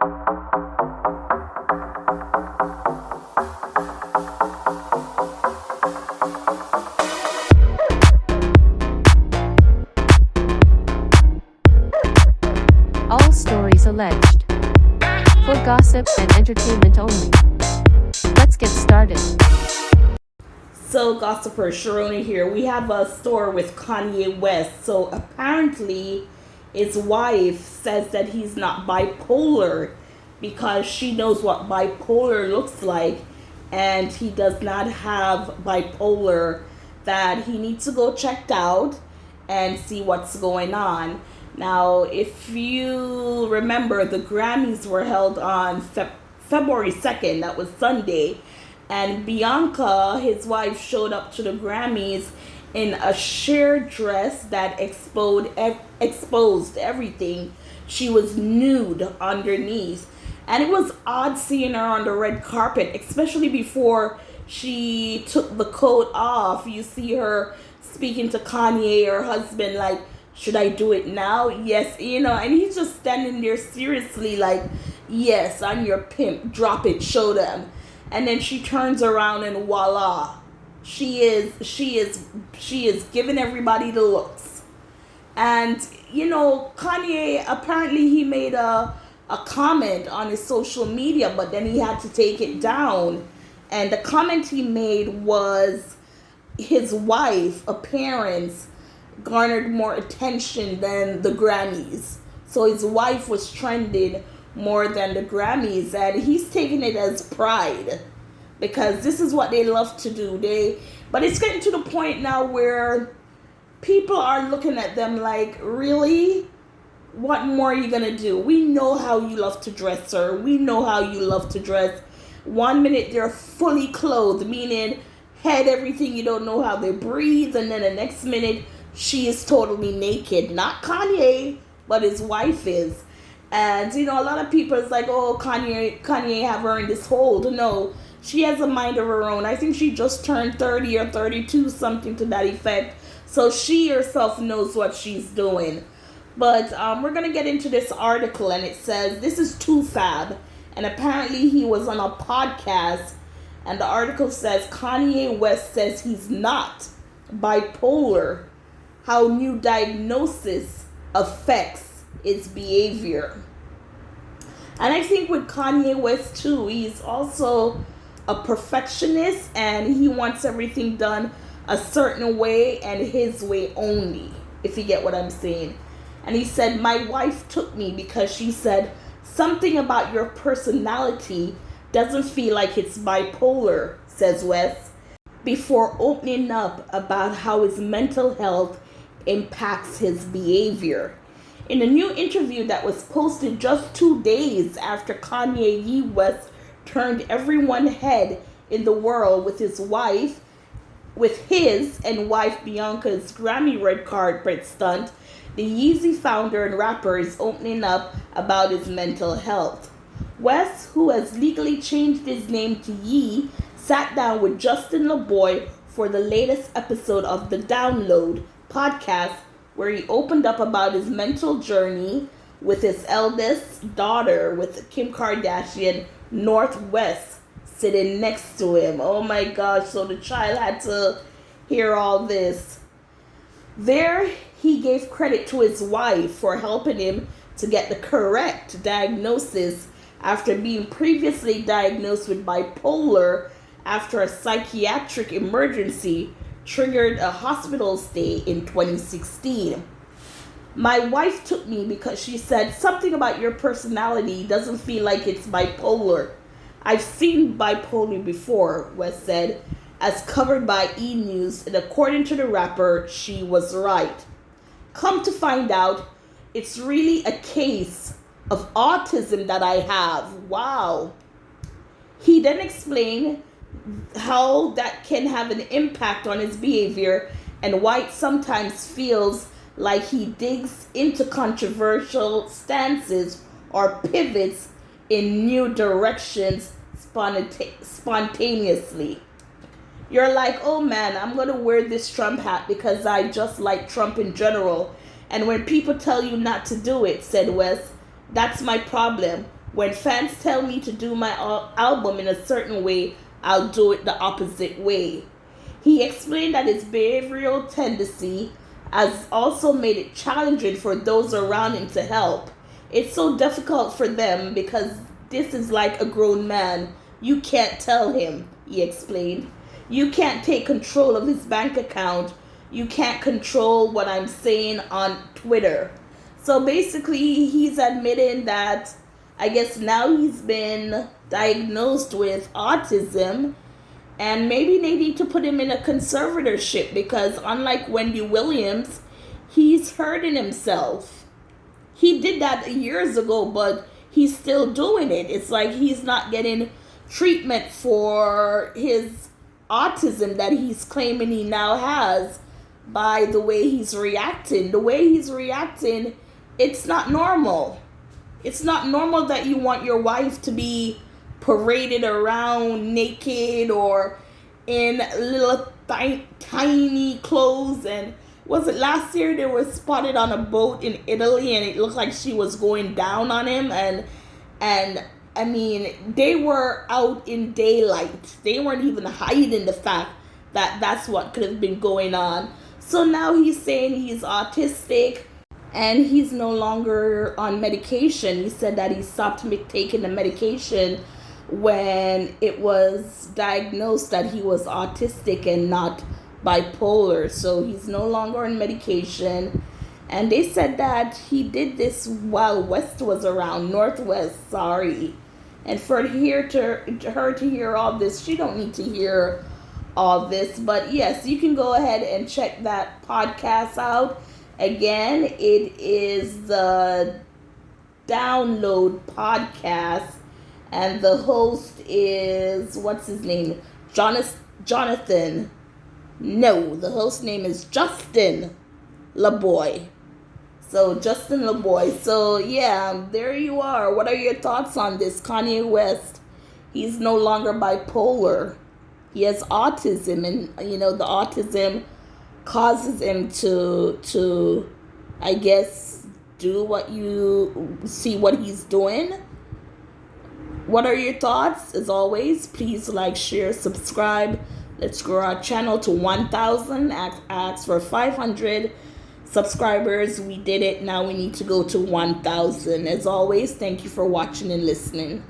All stories alleged. For gossip and entertainment only. Let's get started. So, gossiper Sharona here. We have a story with Kayne West. So, apparently, his wife says that he's not bipolar because she knows what bipolar looks like, and he does not have bipolar, that he needs to go checked out and see what's going on. Now, if you remember, the Grammys were held on February 2nd, that was Sunday, and Bianca, his wife, showed up to the Grammys in a sheer dress that exposed everything. She was nude underneath. And it was odd seeing her on the red carpet, especially before she took the coat off. You see her speaking to Kanye, her husband, like, should I do it now? Yes, and he's just standing there seriously like, yes, I'm your pimp, drop it, show them. And then she turns around and voila, she is giving everybody the looks. And Kanye, apparently he made a comment on his social media, but then he had to take it down. And the comment he made was his wife appearance garnered more attention than the Grammys. So his wife was trending more than the Grammys, and he's taking it as pride because this is what they love to do. But it's getting to the point now where people are looking at them like, really? What more are you gonna do? We know how you love to dress, sir. We know how you love to dress. 1 minute they're fully clothed, meaning head, everything, you don't know how they breathe, and then the next minute she is totally naked. Not Kanye, but his wife is. And a lot of people is like, oh, Kanye have her in this hold. No, she has a mind of her own. I think she just turned 30 or 32, something to that effect. So she herself knows what she's doing. But we're going to get into this article, and it says, this is TooFab, and apparently he was on a podcast, and the article says, Kanye West says he's not bipolar, how new diagnosis affects its behavior. And I think with Kanye West too, he's also a perfectionist, and he wants everything done a certain way and his way only, if you get what I'm saying. And he said, my wife took me because she said something about your personality doesn't feel like it's bipolar, says West, before opening up about how his mental health impacts his behavior. In a new interview that was posted just 2 days after Kanye West turned everyone's head in the world with his and wife Bianca's Grammy red carpet stunt, the Yeezy founder and rapper is opening up about his mental health. West, who has legally changed his name to Yee, sat down with Justin LeBoy for the latest episode of The Download podcast, where he opened up about his mental journey with his eldest daughter, with Kim Kardashian Northwest sitting next to him. Oh my gosh, so the child had to hear all this. There, he gave credit to his wife for helping him to get the correct diagnosis after being previously diagnosed with bipolar after a psychiatric emergency triggered a hospital stay in 2016. My wife took me because she said something about your personality doesn't feel like it's bipolar. I've seen bipolar before, West said, as covered by E! News, and according to the rapper, she was right. Come to find out, it's really a case of autism that I have. Wow. He then explained how that can have an impact on his behavior and why it sometimes feels like he digs into controversial stances or pivots in new directions spontaneously. You're like, oh man, I'm going to wear this Trump hat because I just like Trump in general. And when people tell you not to do it, said West, that's my problem. When fans tell me to do my album in a certain way, I'll do it the opposite way. He explained that his behavioral tendency has also made it challenging for those around him to help. It's so difficult for them because this is like a grown man. You can't tell him, he explained. You can't take control of his bank account. You can't control what I'm saying on Twitter. So basically, he's admitting that I guess now he's been diagnosed with autism, and maybe they need to put him in a conservatorship because unlike Wendy Williams, he's hurting himself. He did that years ago, but he's still doing it. It's like he's not getting treatment for his autism that he's claiming he now has by the way he's reacting. The way he's reacting, it's not normal. It's not normal that you want your wife to be paraded around naked or in little tiny clothes. And was it last year they were spotted on a boat in Italy and it looked like she was going down on him, and I mean, they were out in daylight. They weren't even hiding the fact that that's what could have been going on. So now he's saying he's autistic and he's no longer on medication. He said that he stopped taking the medication when it was diagnosed that he was autistic and not bipolar. So he's no longer on medication. And they said that he did this while West was around, Northwest, sorry. And for her to hear all this, she don't need to hear all this. But yes, you can go ahead and check that podcast out. Again, it is the Download Podcast, and the host is, what's his name? Jonathan. No, the host name is Justin LaBoy. So, Justin LaBoy. So, yeah, there you are. What are your thoughts on this? Kanye West, he's no longer bipolar. He has autism, and, you know, the autism causes him to I guess do what you see what he's doing. What are your thoughts? As always, please like, share, subscribe. Let's grow our channel to 1,000. Ask for 500 subscribers. We did it. Now we need to go to 1,000. As always, thank you for watching and listening.